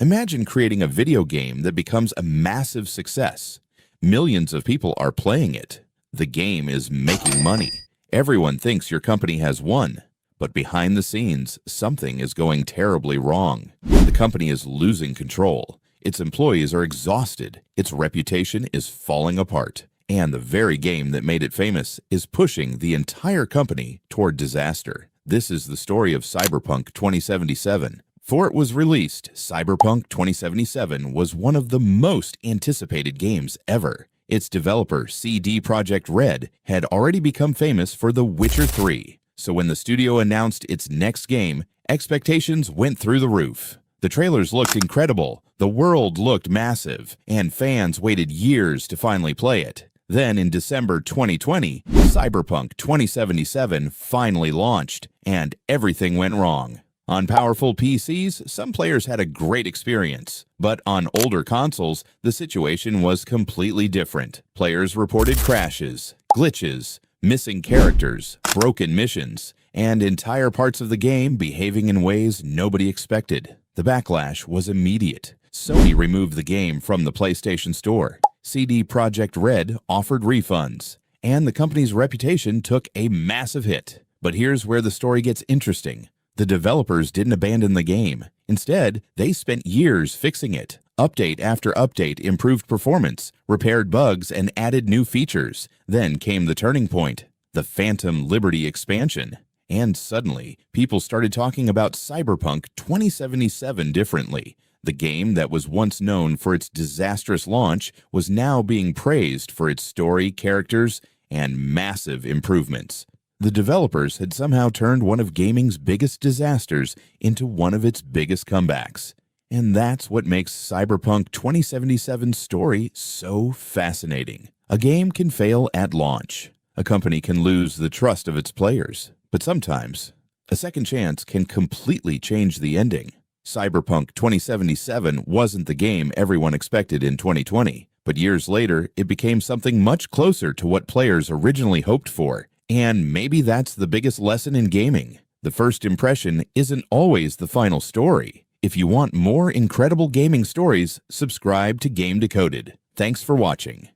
Imagine creating a video game that becomes a massive success. Millions of people are playing it. The game is making money. Everyone thinks your company has won. But behind the scenes, something is going terribly wrong. The company is losing control. Its employees are exhausted. Its reputation is falling apart. And the very game that made it famous is pushing the entire company toward disaster. This is the story of Cyberpunk 2077. Before it was released, Cyberpunk 2077 was one of the most anticipated games ever. Its developer, CD Projekt Red, had already become famous for The Witcher 3. So when the studio announced its next game, expectations went through the roof. The trailers looked incredible, the world looked massive, and fans waited years to finally play it. Then in December 2020, Cyberpunk 2077 finally launched, and everything went wrong. On powerful PCs, some players had a great experience, but on older consoles, the situation was completely different. Players reported crashes, glitches, missing characters, broken missions, and entire parts of the game behaving in ways nobody expected. The backlash was immediate. Sony removed the game from the PlayStation Store. CD Projekt Red offered refunds, and the company's reputation took a massive hit. But here's where the story gets interesting. The developers didn't abandon the game. Instead, they spent years fixing it. Update after update improved performance, repaired bugs, and added new features. Then came the turning point, the Phantom Liberty expansion. And suddenly, people started talking about Cyberpunk 2077 differently. The game that was once known for its disastrous launch was now being praised for its story, characters, and massive improvements. The developers had somehow turned one of gaming's biggest disasters into one of its biggest comebacks. And that's what makes Cyberpunk 2077's story so fascinating. A game can fail at launch. A company can lose the trust of its players. But sometimes, a second chance can completely change the ending. Cyberpunk 2077 wasn't the game everyone expected in 2020, but years later, it became something much closer to what players originally hoped for. And maybe that's the biggest lesson in gaming. The first impression isn't always the final story. If you want more incredible gaming stories, subscribe to Game Decoded. Thanks for watching.